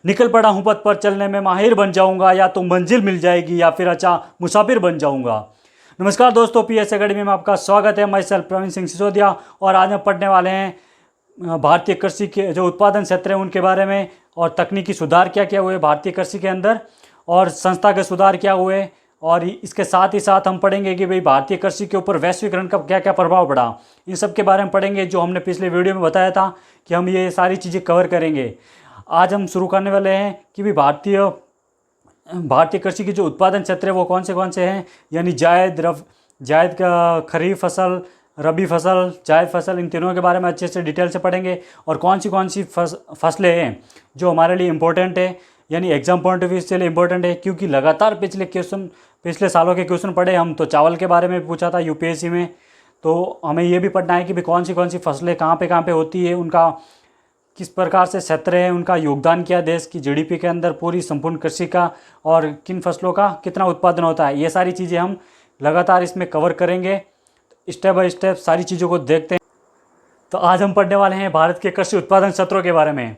निकल पड़ा हूँ पथ पर चलने में माहिर बन जाऊँगा, या तो मंजिल मिल जाएगी या फिर अच्छा मुसाफिर बन जाऊँगा। नमस्कार दोस्तों, पीएस एकेडमी में आपका स्वागत है। मैं सेल्फ प्रवीण सिंह सिसोदिया, और आज हम पढ़ने वाले हैं भारतीय कृषि के जो उत्पादन क्षेत्र हैं उनके बारे में, और तकनीकी सुधार क्या क्या हुए भारतीय कृषि के अंदर, और संस्थागत सुधार क्या हुए, और इसके साथ ही साथ हम पढ़ेंगे कि भाई भारतीय कृषि के ऊपर वैश्वीकरण का क्या क्या प्रभाव पड़ा। इन सब के बारे में पढ़ेंगे, जो हमने पिछले वीडियो में बताया था कि हम ये सारी चीज़ें कवर करेंगे। आज हम शुरू करने वाले हैं कि भाई भारतीय कृषि के जो उत्पादन क्षेत्र है वो कौन से हैं, यानी जायद का खरीफ फसल, रबी फसल, जायद फसल, इन तीनों के बारे में अच्छे से डिटेल से पढ़ेंगे। और कौन सी फसलें हैं जो हमारे लिए इम्पोर्टेंट है, यानी एग्जाम पॉइंट ऑफ व्यू से लिए इम्पोर्टेंट है, क्योंकि लगातार पिछले सालों के क्वेश्चन पढ़े हम। तो चावल के बारे में पूछा था यूपीएससी में, तो हमें ये भी पढ़ना है कि भाई कौन सी फसलें कहाँ पे होती है, उनका किस प्रकार से क्षेत्र है, उनका योगदान क्या देश की जीडीपी के अंदर, पूरी संपूर्ण कृषि का, और किन फसलों का कितना उत्पादन होता है। ये सारी चीज़ें हम लगातार इसमें कवर करेंगे, स्टेप बाय स्टेप सारी चीज़ों को देखते हैं। तो आज हम पढ़ने वाले हैं भारत के कृषि उत्पादन क्षेत्रों के बारे में,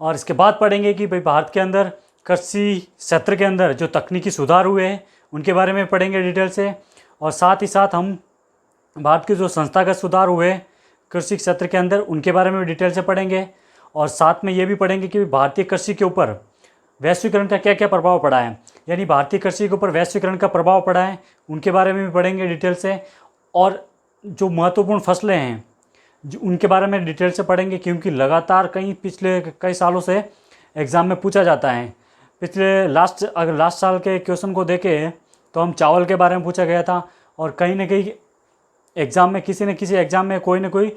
और इसके बाद पढ़ेंगे कि भाई भारत के अंदर कृषि क्षेत्र के अंदर जो तकनीकी सुधार हुए हैं उनके बारे में पढ़ेंगे डिटेल से। और साथ ही साथ हम भारत के जो संस्थागत सुधार हुए कृषि क्षेत्र के अंदर उनके बारे में भी डिटेल से पढ़ेंगे। और साथ में ये भी पढ़ेंगे कि भारतीय कृषि के ऊपर वैश्वीकरण का क्या क्या प्रभाव पड़ा है, यानी भारतीय कृषि के ऊपर वैश्वीकरण का प्रभाव पड़ा है, उनके बारे में भी पढ़ेंगे डिटेल से। और जो महत्वपूर्ण फसलें हैं जो उनके बारे में डिटेल से पढ़ेंगे, क्योंकि लगातार पिछले कई सालों से एग्ज़ाम में पूछा जाता है। अगर लास्ट साल के क्वेश्चन को देखें तो हम चावल के बारे में पूछा गया था, और कहीं ना कहीं एग्ज़ाम में किसी न किसी एग्ज़ाम में कोई ना कोई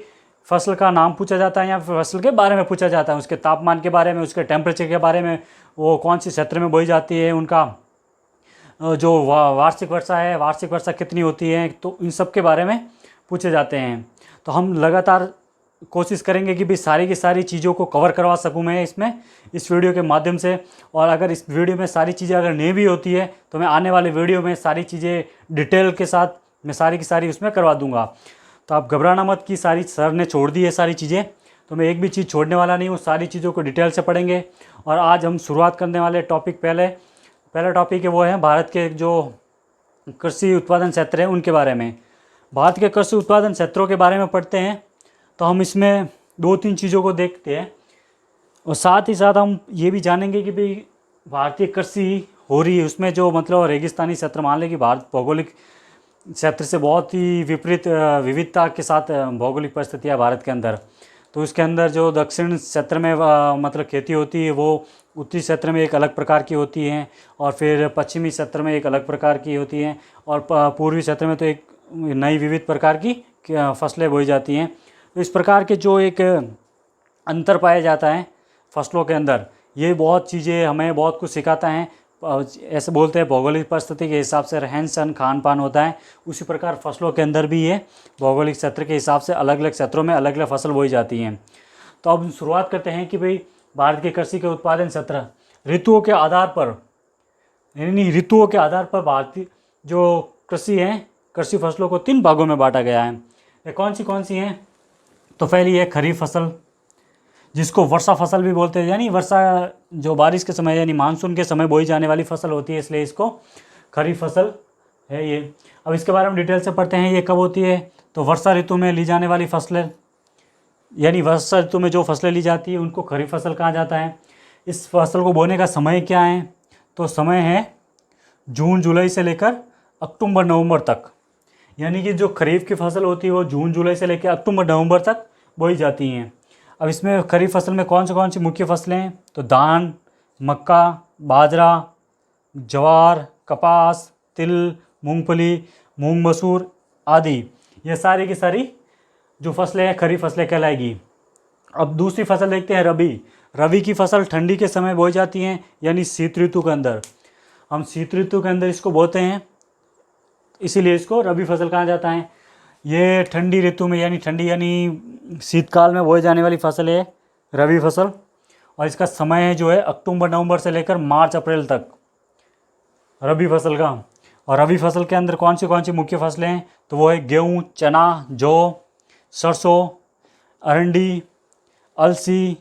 फसल का नाम पूछा जाता है, या फिर फसल के बारे में पूछा जाता है, उसके तापमान के बारे में, उसके टेम्परेचर के बारे में, वो कौन सी क्षेत्र में बोई जाती है, उनका जो वार्षिक वर्षा कितनी होती है, तो इन सब के बारे में पूछे जाते हैं। तो हम लगातार कोशिश करेंगे कि भाई सारी की सारी चीज़ों को कवर करवा सकूं मैं इस वीडियो के माध्यम से। और अगर इस वीडियो में सारी चीज़ें अगर नहीं भी होती है तो मैं आने वाले वीडियो में सारी चीज़ें डिटेल के साथ मैं सारी की सारी उसमें करवा दूंगा। तो आप घबराना मत कि सारी सर ने छोड़ दी है सारी चीज़ें, तो मैं एक भी चीज़ छोड़ने वाला नहीं हूँ, सारी चीज़ों को डिटेल से पढ़ेंगे। और आज हम शुरुआत करने वाले टॉपिक पहला टॉपिक है वो है भारत के जो कृषि उत्पादन क्षेत्र है उनके बारे में। भारत के कृषि उत्पादन क्षेत्रों के बारे में पढ़ते हैं तो हम इसमें 2-3 चीज़ों को देखते हैं, और साथ ही साथ हम ये भी जानेंगे कि भाई भारतीय कृषि हो रही है उसमें जो मतलब रेगिस्तानी क्षेत्र, मान लें कि भारत भौगोलिक क्षेत्र से बहुत ही विपरीत विविधता के साथ भौगोलिक परिस्थितियाँ भारत के अंदर, तो उसके अंदर जो दक्षिण क्षेत्र में मतलब खेती होती है वो उत्तरी क्षेत्र में एक अलग प्रकार की होती हैं, और फिर पश्चिमी क्षेत्र में एक अलग प्रकार की होती हैं, और पूर्वी क्षेत्र में तो एक नई विविध प्रकार की फसलें बोई जाती हैं। तो इस प्रकार के जो एक अंतर पाया जाता है फसलों के अंदर, ये बहुत चीज़ें हमें बहुत कुछ सिखाता है। ऐसे बोलते हैं भौगोलिक परिस्थिति के हिसाब से रहन सहन खान पान होता है, उसी प्रकार फसलों के अंदर भी ये भौगोलिक क्षेत्र के हिसाब से अलग अलग क्षेत्रों में अलग अलग फसल बोई जाती हैं। तो अब शुरुआत करते हैं कि भाई भारत के कृषि के उत्पादन क्षेत्र ऋतुओं के आधार पर भारतीय जो कृषि फसलों को 3 भागों में बांटा गया है। ये कौन सी हैं? तो पहली है खरीफ फसल, जिसको वर्षा फसल भी बोलते हैं, यानी वर्षा जो बारिश के समय यानी मानसून के समय बोई जाने वाली फसल होती है, इसलिए इसको खरीफ फसल है ये। अब इसके बारे में डिटेल से पढ़ते हैं, ये कब होती है? तो वर्षा ऋतु में ली जाने वाली फसलें, यानी वर्षा ऋतु में जो फसलें ली जाती है उनको खरीफ फसल कहा जाता है। इस फसल को बोने का समय क्या है? तो समय है जून जुलाई से लेकर अक्टूबर नवंबर तक, यानी कि जो खरीफ की फसल होती है वो जून जुलाई से लेकर अक्टूबर नवंबर तक बोई जाती हैं। अब इसमें खरीफ फसल में कौन सी मुख्य फसलें हैं? तो धान, मक्का, बाजरा, ज्वार, कपास, तिल, मूंगफली, मूंग मसूर आदि, ये सारी की सारी जो फसलें हैं खरीफ फसलें कहलाएगी। अब दूसरी फसल देखते हैं रबी की फसल ठंडी के समय बोई जाती हैं, यानी शीत ऋतु के अंदर। हम शीत ऋतु के अंदर इसको बोते हैं, इसीलिए इसको रबी फसल कहा जाता है। ये ठंडी ऋतु में यानी शीतकाल में बोई जाने वाली फसल है रबी फसल, और इसका समय है जो है अक्टूबर नवंबर से लेकर मार्च अप्रैल तक रबी फसल का। और रबी फसल के अंदर कौन सी मुख्य फसलें हैं? तो वो है गेहूँ, चना, जौ, सरसों, अरंडी, अलसी,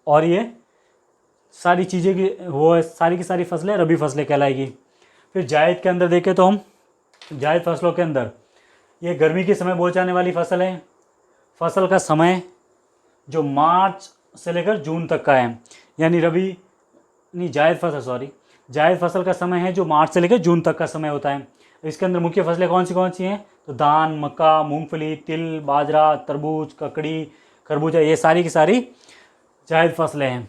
और ये सारी चीज़ें की वो सारी की सारी फसलें रबी फसलें कहलाएगी। फिर जायद के अंदर देखें तो हम जायद फसलों के अंदर ये गर्मी के समय बोई जाने वाली फसल है। फसल का समय जो मार्च से लेकर जून तक का है, यानी रबी नहीं जायद फसल का समय है जो मार्च से लेकर जून तक का समय होता है। इसके अंदर मुख्य फसलें कौन सी हैं? तो धान, मक्का, मूंगफली, तिल, बाजरा, तरबूज, ककड़ी, खरबूजा, ये सारी की सारी जायद फसलें हैं।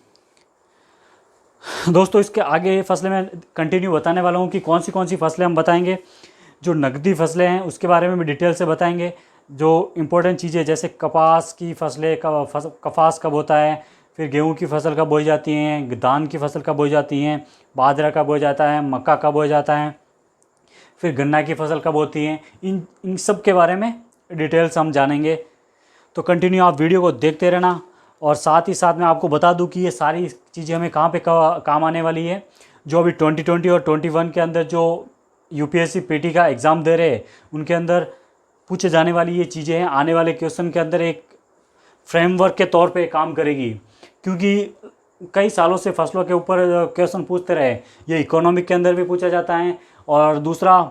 दोस्तों इसके आगे फसलें मैं कंटिन्यू बताने वाला हूँ कि कौन सी फसलें हम बताएंगे। जो नकदी फसलें हैं उसके बारे में भी डिटेल से बताएंगे। जो इम्पोर्टेंट चीज़ें जैसे कपास की फसलें कपास कब होता है, फिर गेहूं की फसल कब बोई जाती हैं, धान की फसल कब बोई जाती हैं, बाजरा कब बोया जाता है, मक्का कब बोया जाता है, फिर गन्ना की फसल कब होती है, इन सब के बारे में डिटेल्स हम जानेंगे। तो कंटिन्यू आप वीडियो को देखते रहना। और साथ ही साथ मैं आपको बता दूं कि ये सारी चीज़ें हमें कहाँ पे काम आने वाली है। जो अभी 2020 और 21 के अंदर जो यूपीएससी पीटी का एग्ज़ाम दे रहे हैं उनके अंदर पूछे जाने वाली ये चीज़ें हैं। आने वाले क्वेश्चन के अंदर एक फ्रेमवर्क के तौर पे काम करेगी, क्योंकि कई सालों से फसलों के ऊपर क्वेश्चन पूछते रहे। ये इकोनॉमिक के अंदर भी पूछा जाता है और दूसरा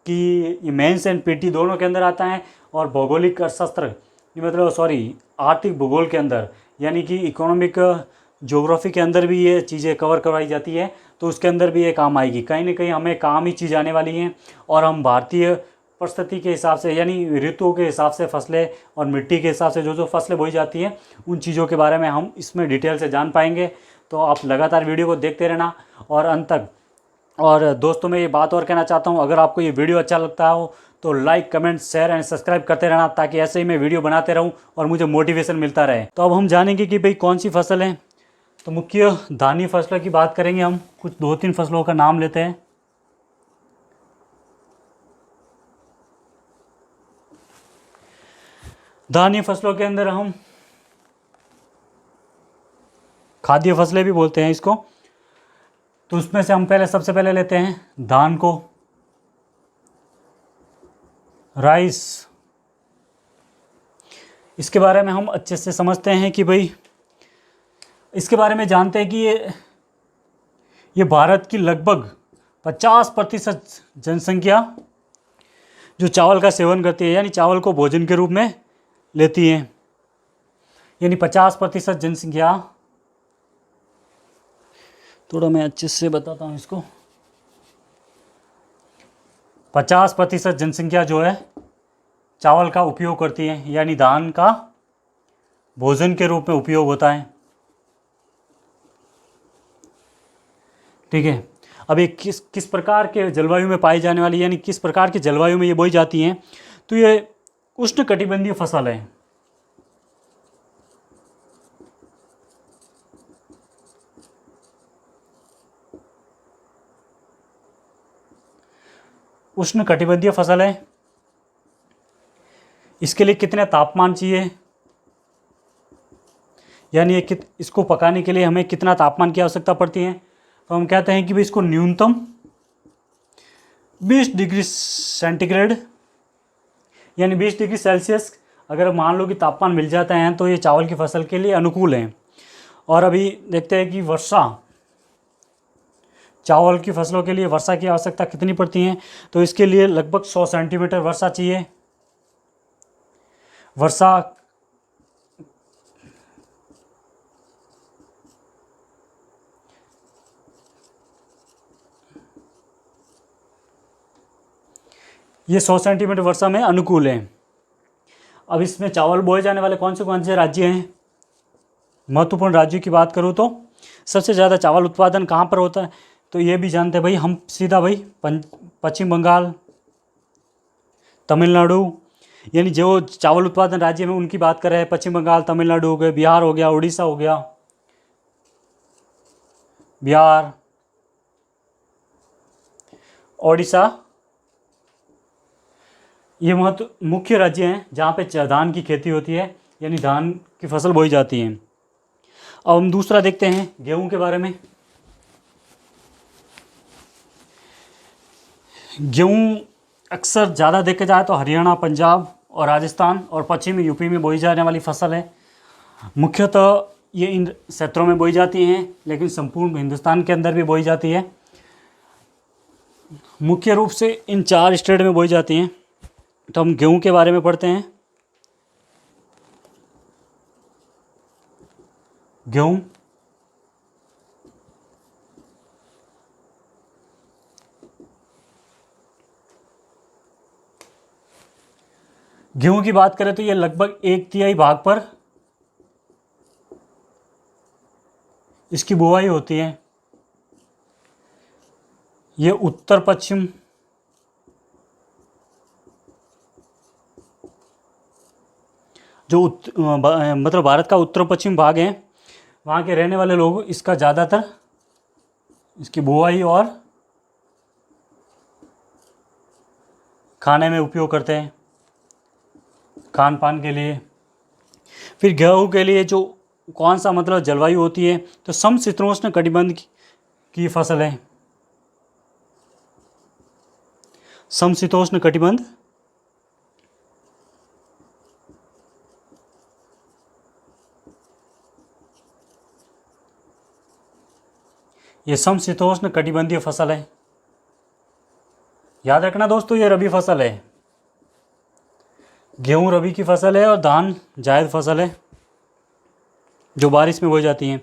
कि ये मेंस एंड पीटी दोनों के अंदर आता है, और भौगोलिक अर्थशास्त्र मतलब आर्थिक भूगोल के अंदर, यानी कि इकोनॉमिक ज्योग्राफी के अंदर भी ये चीज़ें कवर करवाई जाती है। तो उसके अंदर भी ये काम आएगी। कहीं ना कहीं हमें काम ही चीज़ आने वाली हैं। और हम भारतीय परिस्थिति के हिसाब से यानी ऋतुओं के हिसाब से फसलें और मिट्टी के हिसाब से जो फसलें बोई जाती हैं उन चीज़ों के बारे में हम इसमें डिटेल से जान पाएंगे। तो आप लगातार वीडियो को देखते रहना और अंत तक। और दोस्तों मैं ये बात और कहना चाहता हूँ, अगर आपको ये वीडियो अच्छा लगता हो तो like, comment, share and subscribe करते रहना, ताकि ऐसे ही मैं वीडियो बनाते रहूँ और मुझे मोटिवेशन मिलता रहे। तो अब हम जानेंगे कि भाई कौन सी फसल है। तो मुख्य धान्य फसलों की बात करेंगे हम। कुछ 2-3 फसलों का नाम लेते हैं। धान्य फसलों के अंदर हम खाद्य फसलें भी बोलते हैं इसको। तो उसमें से हम सबसे पहले लेते हैं धान को, राइस। इसके बारे में हम अच्छे से समझते हैं कि भाई इसके बारे में जानते हैं कि ये भारत की लगभग 50% जनसंख्या जो चावल का सेवन करती है, यानी चावल को भोजन के रूप में लेती है। यानी 50% जनसंख्या, थोड़ा मैं अच्छे से बताता हूँ इसको। 50% जनसंख्या जो है चावल का उपयोग करती है, यानी धान का भोजन के रूप में उपयोग होता है। ठीक है। अब ये किस प्रकार के जलवायु में पाई जाने वाली, यानी किस प्रकार की जलवायु में ये बोई जाती हैं। तो ये उष्णकटिबंधीय फसल है। उष्णकटिबंधीय फसल है। इसके लिए कितने तापमान चाहिए, यानी इसको पकाने के लिए हमें कितना तापमान की आवश्यकता पड़ती है। तो हम कहते हैं कि भाई इसको न्यूनतम 20 डिग्री सेंटीग्रेड यानी 20 डिग्री सेल्सियस अगर मान लो कि तापमान मिल जाता है तो ये चावल की फसल के लिए अनुकूल है। और अभी देखते हैं कि वर्षा, चावल की फसलों के लिए वर्षा की आवश्यकता कितनी पड़ती है। तो इसके लिए लगभग 100 सेंटीमीटर वर्षा चाहिए। वर्षा ये 100 सेंटीमीटर वर्षा में अनुकूल है। अब इसमें चावल बोए जाने वाले कौन से राज्य हैं। महत्वपूर्ण राज्यों की बात करूँ तो सबसे ज़्यादा चावल उत्पादन कहाँ पर होता है, तो ये भी जानते हैं भाई हम सीधा भाई पश्चिम बंगाल, तमिलनाडु, यानी जो चावल उत्पादन राज्य में उनकी बात कर रहे हैं। पश्चिम बंगाल, तमिलनाडु हो गए, बिहार हो गया, उड़ीसा हो गया, बिहार, ओडिशा, ये मुख्य राज्य हैं जहाँ पे धान की खेती होती है, यानी धान की फसल बोई जाती है। अब हम दूसरा देखते हैं गेहूं के बारे में। गेहूं अक्सर ज़्यादा देखा जाए तो हरियाणा, पंजाब और राजस्थान और पश्चिमी यूपी में बोई जाने वाली फसल है। मुख्यतः ये इन क्षेत्रों में बोई जाती हैं, लेकिन संपूर्ण हिंदुस्तान के अंदर भी बोई जाती है। मुख्य रूप से इन 4 स्टेट में बोई जाती हैं। तो हम गेहूं के बारे में पढ़ते हैं। गेहूं गेहूं की बात करें तो ये लगभग 1/3 भाग पर इसकी बुवाई होती है। ये उत्तर पश्चिम जो मतलब भारत का उत्तर पश्चिम भाग है, वहाँ के रहने वाले लोग इसका ज़्यादातर इसकी बुवाई और खाने में उपयोग करते हैं, खान पान के लिए। फिर गेहूं के लिए जो कौन सा मतलब जलवायु होती है, तो समशीतोष्ण कटिबंध की फसल है। समशीतोष्ण कटिबंध ये समशीतोष्ण कटिबंधीय फसल है। याद रखना दोस्तों, ये रबी फसल है। गेहूं रबी की फसल है और धान जायद फसल है जो बारिश में बोई जाती हैं।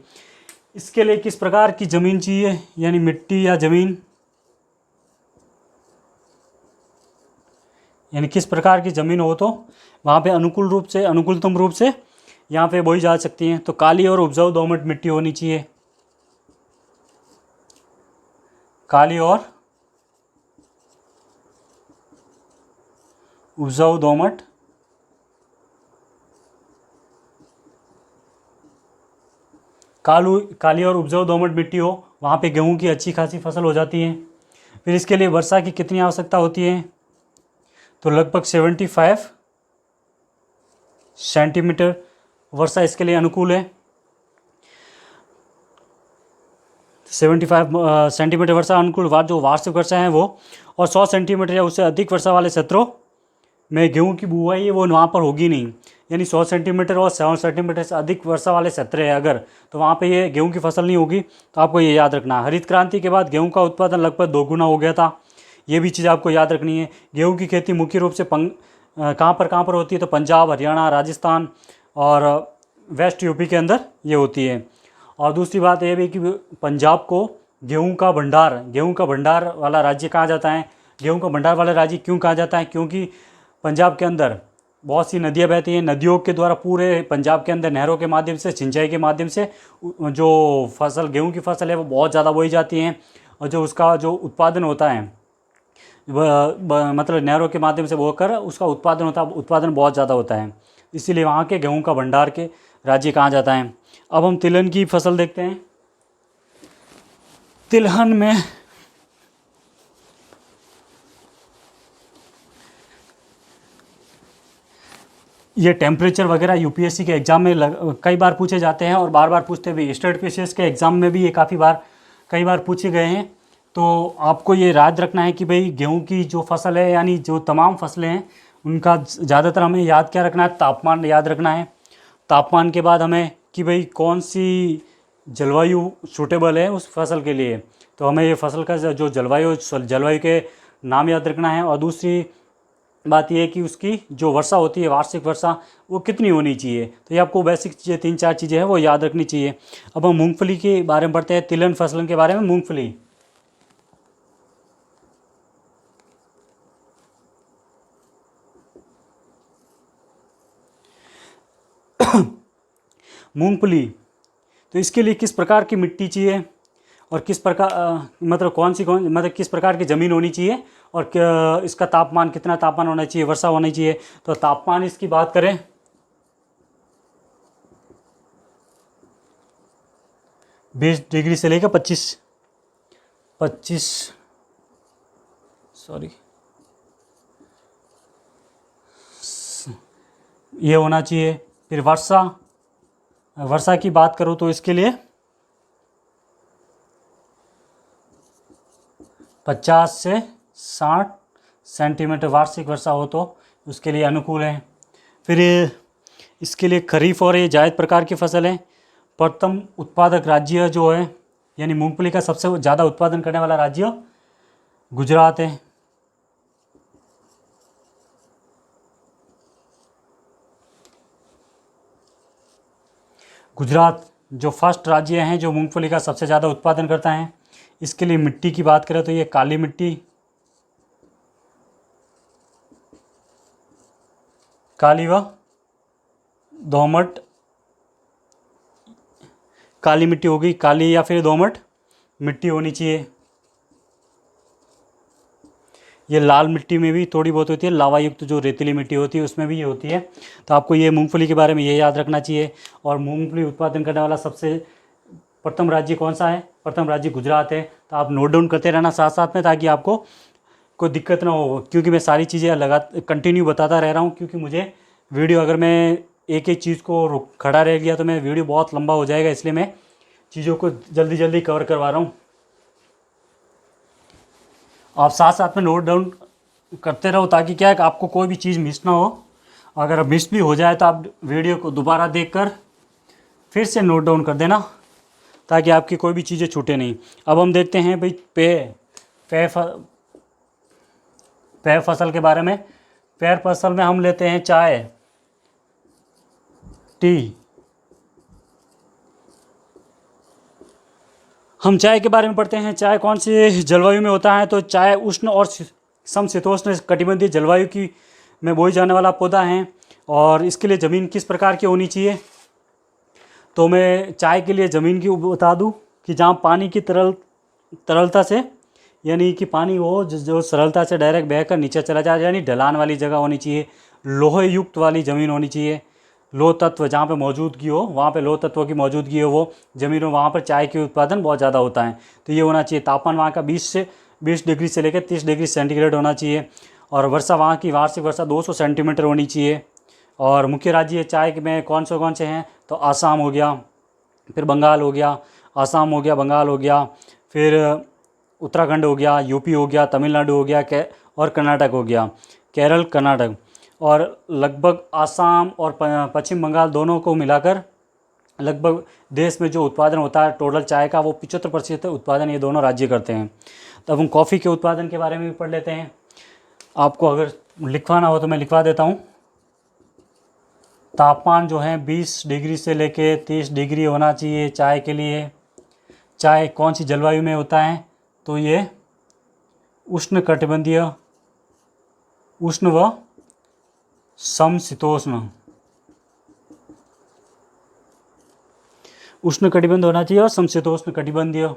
इसके लिए किस प्रकार की ज़मीन चाहिए, यानी मिट्टी या ज़मीन, यानी किस प्रकार की ज़मीन हो तो वहाँ पे अनुकूलतम रूप से यहाँ पे बोई जा सकती हैं। तो काली और उपजाऊ दोमट मिट्टी होनी चाहिए। काली और उपजाऊ दोमट काली और उपजाऊ दोमट मिट्टी हो, वहाँ पे गेहूं की अच्छी खासी फसल हो जाती है। फिर इसके लिए वर्षा की कितनी आवश्यकता होती है, तो लगभग 75 सेंटीमीटर वर्षा इसके लिए अनुकूल है। 75 सेंटीमीटर वर्षा अनुकूल जो वार्षिक वर्षा है वो, और 100 सेंटीमीटर या उससे अधिक वर्षा वाले क्षेत्रों में गेहूं की बुआई है वो वहाँ पर होगी नहीं। यानी 100 सेंटीमीटर और 100 सेंटीमीटर से अधिक वर्षा वाले क्षेत्र है अगर, तो वहाँ पे ये गेहूं की फसल नहीं होगी। तो आपको ये याद रखना। हरित क्रांति के बाद गेहूं का उत्पादन लगभग 2 गुना हो गया था। ये भी चीज़ आपको याद रखनी है। गेहूं की खेती मुख्य रूप से कहाँ पर होती है, तो पंजाब, हरियाणा, राजस्थान और वेस्ट यूपी के अंदर ये होती है। और दूसरी बात ये भी कि पंजाब को गेहूं का भंडार वाला राज्य कहा जाता है। गेहूं का भंडार वाला राज्य क्यों कहा जाता है, क्योंकि पंजाब के अंदर बहुत सी नदियाँ बहती हैं। नदियों के द्वारा पूरे पंजाब के अंदर नहरों के माध्यम से, सिंचाई के माध्यम से जो गेहूं की फसल है वो बहुत ज़्यादा बोई जाती हैं। और जो उसका जो उत्पादन होता है मतलब नहरों के माध्यम से बोकर उसका उत्पादन बहुत ज़्यादा होता है। इसीलिए वहाँ के गेहूं का भंडार के राज्य कहा जाता है। अब हम तिलहन की फसल देखते हैं। तिलहन में ये टेम्परेचर वगैरह यूपीएससी के एग्ज़ाम में कई बार पूछे जाते हैं और बार बार पूछते भी। स्टेट पीसीएस के एग्ज़ाम में भी ये कई बार पूछे गए हैं। तो आपको ये याद रखना है कि भाई गेहूं की जो फसल है, यानी जो तमाम फसलें हैं, उनका ज़्यादातर हमें याद क्या रखना है, तापमान याद रखना है। तापमान के बाद हमें कि भाई कौन सी जलवायु सूटेबल है उस फसल के लिए, तो हमें ये फसल का जो जलवायु के नाम याद रखना है। और दूसरी बात यह है कि उसकी जो वर्षा होती है, वार्षिक वर्षा, वो कितनी होनी चाहिए। तो ये आपको बेसिक चीज़ें 3-4 चीज़ें हैं वो याद रखनी चाहिए। अब हम मूंगफली के बारे में पढ़ते हैं, तिलहन फसल के बारे में। मूंगफली मूंगफली तो इसके लिए किस प्रकार की मिट्टी चाहिए और किस प्रकार मतलब किस प्रकार की ज़मीन होनी चाहिए, और इसका तापमान कितना तापमान होना चाहिए, वर्षा होनी चाहिए। तो तापमान इसकी बात करें 20 डिग्री से लेकर 25 ये होना चाहिए। फिर वर्षा की बात करूँ तो इसके लिए 50 से 60 सेंटीमीटर वार्षिक वर्षा हो तो उसके लिए अनुकूल है। फिर इसके लिए खरीफ और ये जायद प्रकार की फसल है। प्रथम उत्पादक राज्य जो है, यानी मूंगफली का सबसे ज़्यादा उत्पादन करने वाला राज्य गुजरात है। गुजरात जो फर्स्ट राज्य है जो मूंगफली का सबसे ज़्यादा उत्पादन करता है। इसके लिए मिट्टी की बात करें तो ये काली मिट्टी, काली व दोमट, काली मिट्टी होगी, काली या फिर दोमट मिट्टी होनी चाहिए। ये लाल मिट्टी में भी थोड़ी बहुत होती है, लावा युक्त जो रेतीली मिट्टी होती है उसमें भी ये होती है। तो आपको ये मूंगफली के बारे में ये याद रखना चाहिए। और मूंगफली उत्पादन करने वाला सबसे प्रथम राज्य कौन सा है? प्रथम राज्य गुजरात है। तो आप नोट डाउन करते रहना साथ साथ में, ताकि आपको कोई दिक्कत ना हो, क्योंकि मैं सारी चीज़ें कंटिन्यू बताता रह रहा हूँ। क्योंकि मुझे वीडियो, अगर मैं एक एक चीज़ को खड़ा रह गया तो मैं वीडियो बहुत लंबा हो जाएगा, इसलिए मैं चीज़ों को जल्दी जल्दी कवर करवा रहा हूँ। आप साथ साथ में नोट डाउन करते रहो, ताकि क्या है कि आपको कोई भी चीज़ मिस ना हो। अगर मिस भी हो जाए तो आप वीडियो को दोबारा देखकर फिर से नोट डाउन कर देना, ताकि आपकी कोई भी चीज़ें छूटे नहीं। अब हम देखते हैं भाई पेय फसल के बारे में। पेय फसल में हम लेते हैं चाय, टी। हम चाय के बारे में पढ़ते हैं। चाय कौन सी जलवायु में होता है? तो चाय उष्ण और समशीतोष्ण कटिबंधीय जलवायु की में बोई जाने वाला पौधा है। और इसके लिए ज़मीन किस प्रकार की होनी चाहिए? तो मैं चाय के लिए ज़मीन की बता दूं कि जहाँ पानी की तरलता से, यानी कि पानी हो जो सरलता से डायरेक्ट बहकर नीचे चला जाए, यानी ढलान वाली जगह होनी चाहिए। लोहे युक्त वाली ज़मीन होनी चाहिए। लोह तत्व जहाँ पे मौजूदगी हो, वहाँ पे लोह तत्वों की मौजूदगी हो वो ज़मीन हो, वहाँ पर चाय के उत्पादन बहुत ज़्यादा होता है। तो ये होना चाहिए। तापमान वहाँ का 20 डिग्री से लेकर 30 डिग्री सेंटीग्रेड होना चाहिए। और वर्षा, वहाँ की वार्षिक वर्षा 200 सेंटीमीटर होनी चाहिए। और मुख्य राज्य चाय में कौन से हैं? तो आसाम हो गया, फिर बंगाल हो गया, आसाम हो गया, बंगाल हो गया, फिर उत्तराखंड हो गया, यूपी हो गया, तमिलनाडु हो गया, और कर्नाटक हो गया, केरल, कर्नाटक। और लगभग आसाम और पश्चिम बंगाल दोनों को मिलाकर लगभग देश में जो उत्पादन होता है टोटल चाय का, वो 75% उत्पादन ये दोनों राज्य करते हैं। तब हम कॉफ़ी के उत्पादन के बारे में भी पढ़ लेते हैं। आपको अगर लिखवाना हो तो मैं लिखवा देता हूँ। तापमान जो है 20 डिग्री से लेके 30 डिग्री होना चाहिए चाय के लिए। चाय कौन सी जलवायु में होता है? तो ये उष्ण कटिबंधीय, उष्ण व समशीतोष्ण, उष्ण कटिबंध होना चाहिए और समशीतोष्ण कटिबंधीय,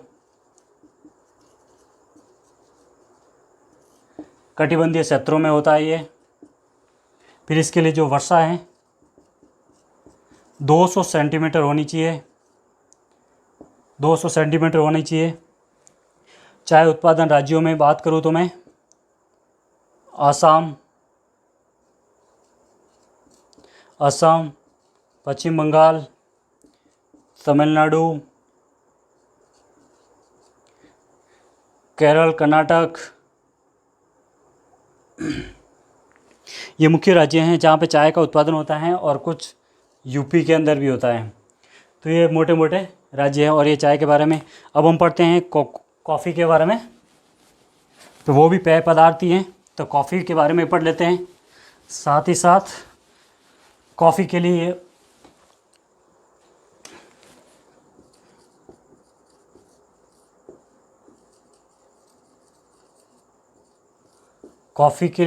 कटिबंधीय क्षेत्रों में होता है ये। फिर इसके लिए जो वर्षा है 200 सेंटीमीटर होनी चाहिए, 200 सेंटीमीटर होनी चाहिए। चाय उत्पादन राज्यों में बात करूँ तो मैं असम, पश्चिम बंगाल, तमिलनाडु, केरल, कर्नाटक, ये मुख्य राज्य हैं जहाँ पे चाय का उत्पादन होता है। और कुछ यूपी के अंदर भी होता है। तो ये मोटे मोटे राज्य हैं। और ये चाय के बारे में। अब हम पढ़ते हैं कॉफ़ी के बारे में। तो वो भी पेय पदार्थ ही हैं। तो कॉफ़ी के बारे में पढ़ लेते हैं। साथ ही साथ कॉफ़ी के लिए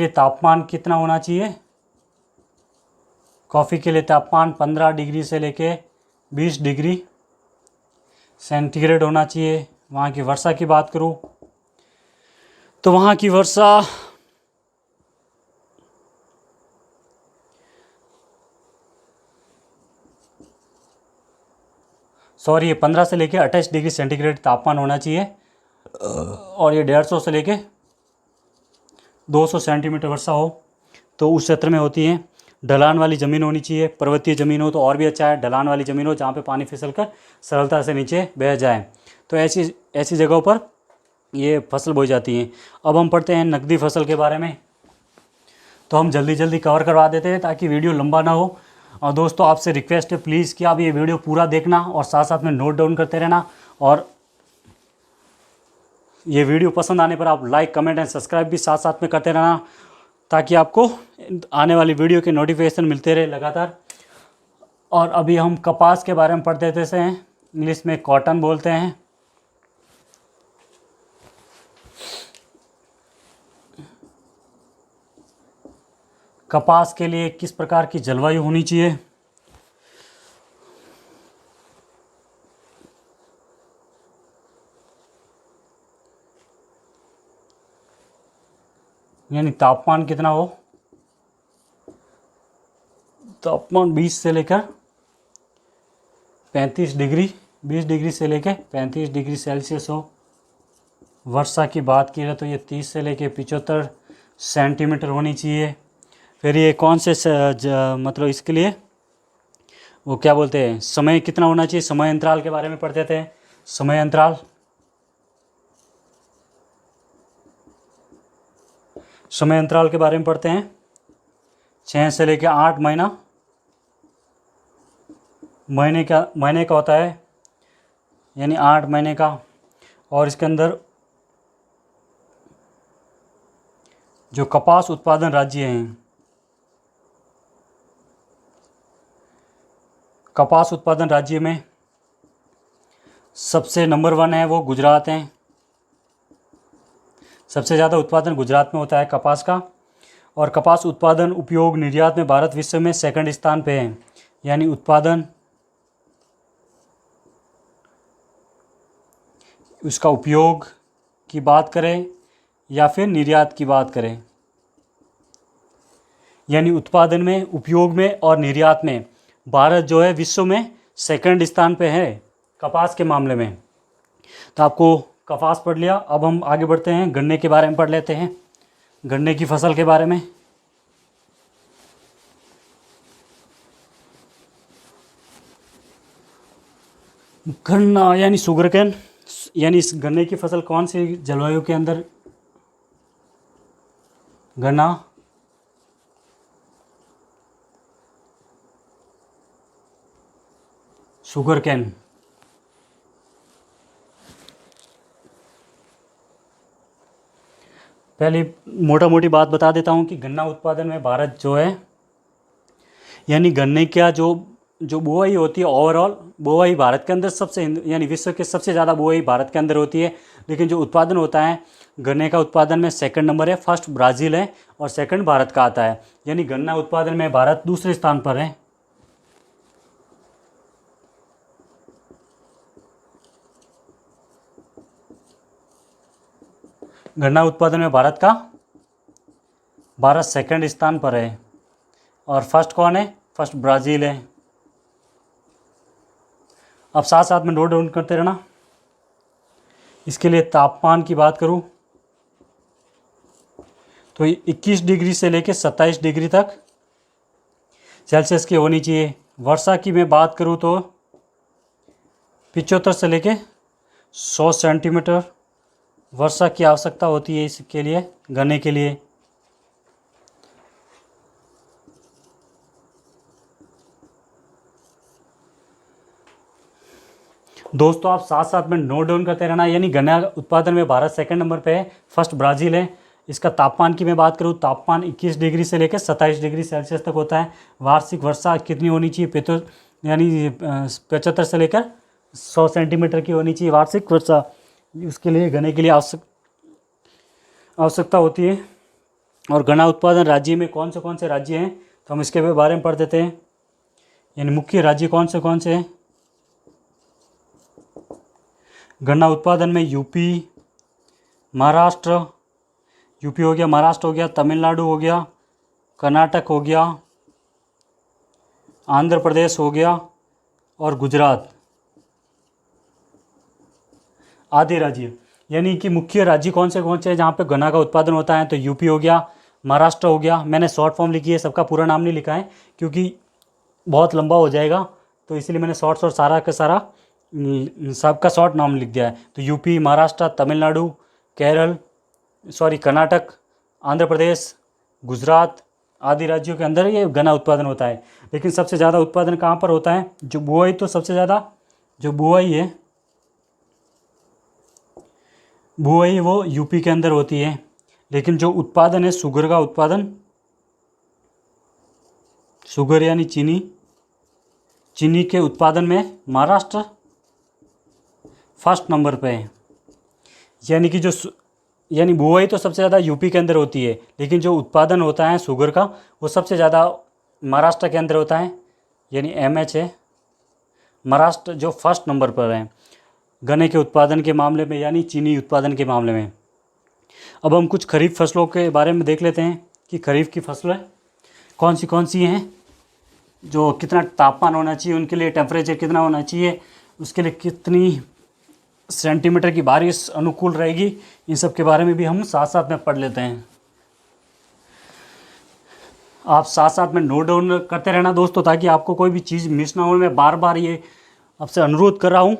तापमान कितना होना चाहिए? कॉफ़ी के लिए तापमान 15 डिग्री से लेके 20 डिग्री सेंटीग्रेड होना चाहिए। वहाँ की वर्षा की बात करूँ तो वहाँ की वर्षा ये 15 से लेके 28 डिग्री सेंटीग्रेड तापमान होना चाहिए। और ये 150 से लेके 200 सेंटीमीटर वर्षा हो तो उस क्षेत्र में होती है। ढलान वाली ज़मीन होनी चाहिए। पर्वतीय ज़मीन हो तो और भी अच्छा है। ढलान वाली ज़मीन हो जहाँ पे पानी फिसलकर सरलता से नीचे बह जाए, तो ऐसी जगहों पर ये फसल बोई जाती है। अब हम पढ़ते हैं नकदी फसल के बारे में। तो हम जल्दी जल्दी कवर करवा देते हैं ताकि वीडियो लंबा ना हो। और दोस्तों आपसे रिक्वेस्ट है प्लीज़ कि आप ये वीडियो पूरा देखना और साथ साथ में नोट डाउन करते रहना, और ये वीडियो पसंद आने पर आप लाइक कमेंट एंड सब्सक्राइब भी साथ साथ में करते रहना, ताकि आपको आने वाली वीडियो के नोटिफिकेशन मिलते रहे लगातार। और अभी हम कपास के बारे में पढ़ते थे हैं, इंग्लिश में कॉटन बोलते हैं। कपास के लिए किस प्रकार की जलवायु होनी चाहिए? यानी तापमान कितना हो? तापमान 20 से लेकर 35 डिग्री, 20 डिग्री से लेकर 35 डिग्री सेल्सियस हो। वर्षा की बात की जाए तो ये 30 से लेकर 75 सेंटीमीटर होनी चाहिए। फिर ये कौन से मतलब इसके लिए वो क्या बोलते हैं, समय कितना होना चाहिए? समय अंतराल के बारे में पढ़ते थे। समय अंतराल, समय अंतराल के बारे में पढ़ते हैं। 6 से लेकर 8 महीना, महीने का होता है, यानी 8 महीने का। और इसके अंदर जो कपास उत्पादन राज्य हैं, कपास उत्पादन राज्य में सबसे नंबर 1 है वो गुजरात हैं। सबसे ज़्यादा उत्पादन गुजरात में होता है कपास का। और कपास उत्पादन उपयोग निर्यात में भारत विश्व में सेकंड स्थान पे है। यानी उत्पादन, उसका उपयोग की बात करें या फिर निर्यात की बात करें, यानी उत्पादन में, उपयोग में और निर्यात में भारत जो है विश्व में सेकंड स्थान पे है कपास के मामले में। तो आपको कपास पढ़ लिया। अब हम आगे बढ़ते हैं, गन्ने के बारे में पढ़ लेते हैं, गन्ने की फसल के बारे में। गन्ना यानी शुगर केन, यानी इस गन्ने की फसल कौन सी जलवायु के अंदर? गन्ना शुगर केन। पहले मोटा मोटी बात बता देता हूँ कि गन्ना उत्पादन में भारत जो है, यानी गन्ने का जो बुआई होती है, ओवरऑल बुआई भारत के अंदर सबसे, यानी विश्व के सबसे ज़्यादा बुआई भारत के अंदर होती है। लेकिन जो उत्पादन होता है गन्ने का, उत्पादन में सेकंड नंबर है, फर्स्ट ब्राज़ील है और सेकंड भारत का आता है। यानी गन्ना उत्पादन में भारत दूसरे स्थान पर है। गन्ना उत्पादन में भारत सेकंड स्थान पर है। और फर्स्ट कौन है? फर्स्ट ब्राज़ील है। अब साथ साथ में नोट डाउन करते रहना। इसके लिए तापमान की बात करूं तो 21 डिग्री से लेकर 27 डिग्री तक सेल्सियस की होनी चाहिए। वर्षा की मैं बात करूं तो 75 से लेकर 100 सेंटीमीटर वर्षा की आवश्यकता होती है इसके लिए, गन्ने के लिए। दोस्तों आप साथ साथ में नोट डाउन करते रहना। यानी गन्ना उत्पादन में भारत सेकंड नंबर पे है, फर्स्ट ब्राज़ील है। इसका तापमान की मैं बात करूँ, तापमान 21 डिग्री से लेकर 27 डिग्री सेल्सियस तक होता है। वार्षिक वर्षा कितनी होनी चाहिए? यानी 75 से लेकर 100 सेंटीमीटर की होनी चाहिए वार्षिक वर्षा। उसके लिए गन्ने के लिए आवश्यकता होती है। और गन्ना उत्पादन राज्य में कौन से राज्य हैं तो हम इसके बारे में पढ़ देते हैं। यानी मुख्य राज्य कौन से हैं गन्ना उत्पादन में? यूपी, महाराष्ट्र, यूपी हो गया, महाराष्ट्र हो गया, तमिलनाडु हो गया, कर्नाटक हो गया, आंध्र प्रदेश हो गया और गुजरात आदि राज्य। यानी कि मुख्य राज्य कौन से हैं जहाँ पे गन्ना का उत्पादन होता है? तो यूपी हो गया, महाराष्ट्र हो गया। मैंने शॉर्ट फॉर्म लिखी है, सबका पूरा नाम नहीं लिखा है क्योंकि बहुत लंबा हो जाएगा, तो इसलिए मैंने शॉर्ट सारा का सारा सबका शॉर्ट नाम लिख दिया है। तो यूपी, महाराष्ट्र, तमिलनाडु, कर्नाटक, आंध्र प्रदेश, गुजरात आदि राज्यों के अंदर ये गन्ना उत्पादन होता है। लेकिन सबसे ज़्यादा उत्पादन कहाँ पर होता है? जो बुआई, तो सबसे ज़्यादा जो बुआई है, बुआई वो यूपी के अंदर होती है। लेकिन जो उत्पादन है शुगर का उत्पादन, शुगर यानी चीनी, चीनी के उत्पादन में महाराष्ट्र फर्स्ट नंबर पे है। यानी कि यानी बुआई तो सबसे ज़्यादा यूपी के अंदर होती है, लेकिन जो उत्पादन होता है शुगर का वो सबसे ज़्यादा महाराष्ट्र के अंदर होता है। यानी एमएच है, महाराष्ट्र जो फर्स्ट नंबर पर है गन्ने के उत्पादन के मामले में, यानी चीनी उत्पादन के मामले में। अब हम कुछ खरीफ फसलों के बारे में देख लेते हैं कि खरीफ की फसलें कौन सी हैं, जो कितना तापमान होना चाहिए, उनके लिए टेम्परेचर कितना होना चाहिए, उसके लिए कितनी सेंटीमीटर की बारिश अनुकूल रहेगी, इन सब के बारे में भी हम साथ साथ में पढ़ लेते हैं। आप साथ साथ में नोट डाउन करते रहना दोस्तों, ताकि आपको कोई भी चीज़ मिस ना हो। मैं बार बार ये आपसे अनुरोध कर रहा हूँ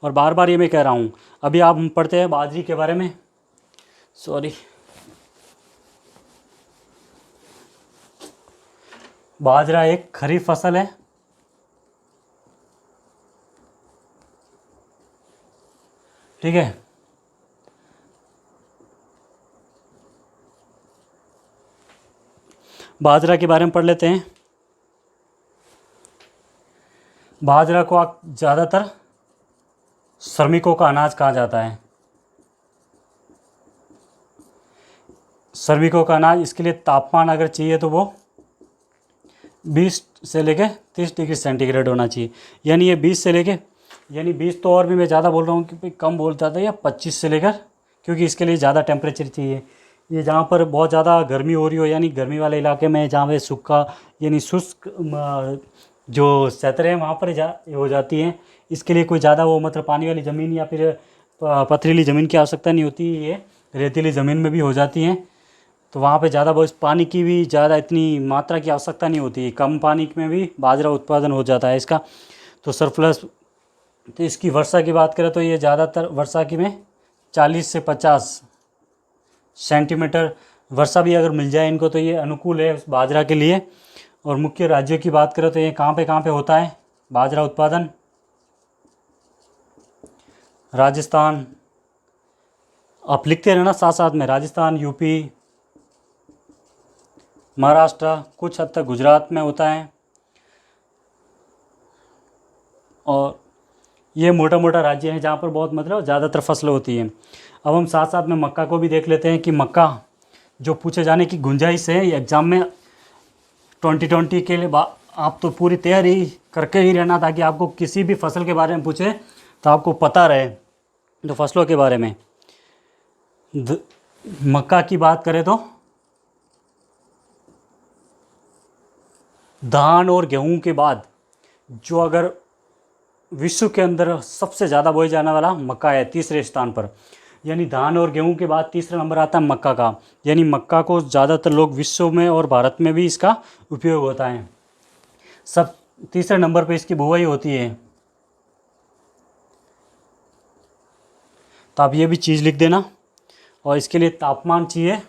और बार बार ये मैं कह रहा हूँ। अभी आप हम पढ़ते हैं बाजरी के बारे में। बाजरा एक खरीफ फसल है। ठीक है, बाजरा के बारे में पढ़ लेते हैं। बाजरा को ज़्यादातर श्रमिकों का अनाज कहा जाता है। श्रमिकों का अनाज, इसके लिए तापमान अगर चाहिए तो वो 20 से लेके 30 डिग्री सेंटीग्रेड होना चाहिए। यानी ये 20 से लेके, यानी 20 तो और भी मैं ज़्यादा बोल रहा हूँ कि कम बोलता था, या 25 से लेकर, क्योंकि इसके लिए ज़्यादा टेम्परेचर चाहिए। ये जहाँ पर बहुत ज़्यादा गर्मी हो रही हो, यानी गर्मी वाले इलाके में, जहाँ पे सूखा यानी शुष्क जो क्षेत्र है वहाँ पर हो जाती हैं। इसके लिए कोई ज़्यादा वो मतलब पानी वाली ज़मीन या फिर पथरीली ज़मीन की आवश्यकता नहीं होती, ये रेतीली ज़मीन में भी हो जाती हैं। तो वहाँ पे ज़्यादा बहुत पानी की भी ज़्यादा इतनी मात्रा की आवश्यकता नहीं होती है, कम पानी में भी बाजरा उत्पादन हो जाता है इसका। तो सरप्लस, तो इसकी वर्षा की बात करें तो ये ज़्यादातर वर्षा की में 40 से 50 सेंटीमीटर वर्षा भी अगर मिल जाए इनको तो ये अनुकूल है उस बाजरा के लिए। और मुख्य राज्यों की बात करें तो ये कहाँ पे होता है बाजरा उत्पादन? राजस्थान, आप लिखते रहना साथ साथ में, राजस्थान, यूपी, महाराष्ट्र, कुछ हद तक गुजरात में होता है। और ये मोटा मोटा राज्य हैं जहाँ पर बहुत मतलब ज़्यादातर फसलें होती हैं। अब हम साथ साथ में मक्का को भी देख लेते हैं कि मक्का जो पूछे जाने की गुंजाइश है एग्ज़ाम में 2020 के लिए। आप तो पूरी तैयारी करके ही रहना, ताकि आपको किसी भी फसल के बारे में पूछे तो आपको पता रहे। तो फसलों के बारे में मक्का की बात करें तो धान और गेहूं के बाद जो अगर विश्व के अंदर सबसे ज़्यादा बोया जाने वाला मक्का है, तीसरे स्थान पर। यानी धान और गेहूं के बाद तीसरा नंबर आता है मक्का का। यानी मक्का को ज़्यादातर लोग विश्व में और भारत में भी इसका उपयोग होता है। सब तीसरे नंबर पर इसकी बुवाई होती है। तो आप ये भी चीज़ लिख देना। और इसके लिए तापमान चाहिए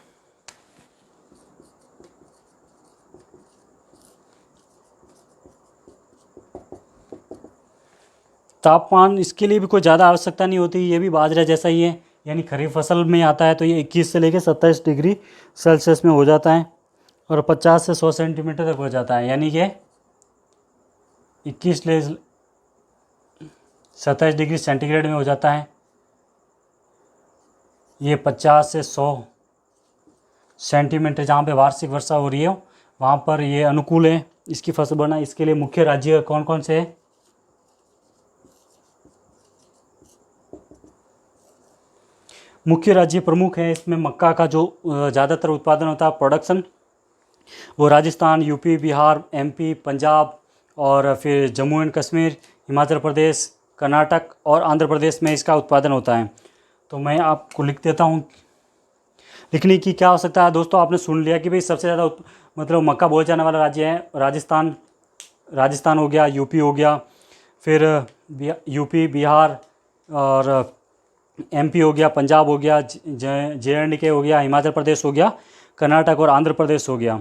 तापमान, इसके लिए भी कोई ज़्यादा आवश्यकता नहीं होती। ये भी बाजरा जैसा ही है, यानी खरीफ फसल में आता है तो ये 21 से लेकर 27 डिग्री सेल्सियस में हो जाता है और 50 से 100 सेंटीमीटर तक हो जाता है। यानी कि 21 से 27 डिग्री सेंटीग्रेड में हो जाता है। ये 50 से 100 सेंटीमीटर जहाँ पे वार्षिक वर्षा हो रही है वहाँ पर ये अनुकूल है इसकी फसल बोना। इसके लिए मुख्य राज्य कौन कौन से हैं? मुख्य राज्य प्रमुख हैं इसमें मक्का का जो ज़्यादातर उत्पादन होता है प्रोडक्शन, वो राजस्थान, यूपी, बिहार, एमपी, पंजाब और फिर जम्मू एंड कश्मीर, हिमाचल प्रदेश, कर्नाटक और आंध्र प्रदेश में इसका उत्पादन होता है। तो मैं आपको लिख देता हूँ। लिखने की क्या आवश्यकता है दोस्तों, आपने सुन लिया कि भाई सबसे ज़्यादा मतलब मक्का बोया जाने वाला राज्य है राजस्थान हो गया, यूपी हो गया, फिर यूपी, बिहार और एमपी हो गया, पंजाब हो गया, JNK हो गया, हिमाचल प्रदेश हो गया, कर्नाटक और आंध्र प्रदेश हो गया।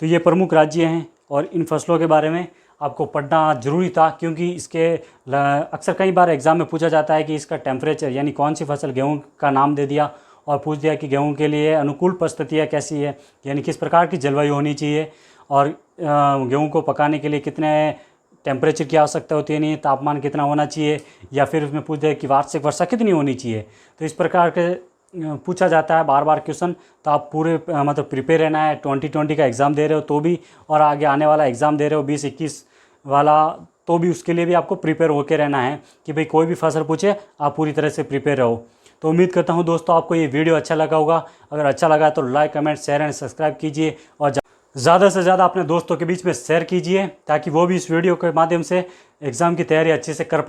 तो ये प्रमुख राज्य हैं और इन फसलों के बारे में आपको पढ़ना ज़रूरी था, क्योंकि इसके अक्सर कई बार एग्ज़ाम में पूछा जाता है कि इसका टेम्परेचर यानी कौन सी फसल, गेहूं का नाम दे दिया और पूछ दिया कि गेहूं के लिए अनुकूल परिस्थितियाँ कैसी है, यानी किस प्रकार की जलवायु होनी चाहिए और गेहूं को पकाने के लिए कितने टेम्परेचर की आवश्यकता होती है, नहीं तापमान कितना होना चाहिए, या फिर उसमें पूछ दिया कि वार्षिक वर्षा कितनी होनी चाहिए। तो इस प्रकार के पूछा जाता है बार बार क्वेश्चन। तो आप पूरे मतलब प्रिपेयर रहना है। 2020 का एग्ज़ाम दे रहे हो तो भी, और आगे आने वाला एग्ज़ाम दे रहे हो 2021 वाला, तो भी उसके लिए भी आपको प्रिपेयर होकर रहना है कि भाई कोई भी फसल पूछे आप पूरी तरह से प्रिपेयर रहो। तो उम्मीद करता हूँ दोस्तों आपको ये वीडियो अच्छा लगा होगा। अगर अच्छा लगा तो like, comment, share and subscribe कीजिए और ज़्यादा से ज़्यादा अपने दोस्तों के बीच में शेयर कीजिए, ताकि वो भी इस वीडियो के माध्यम से एग्ज़ाम की तैयारी अच्छे से कर पाए।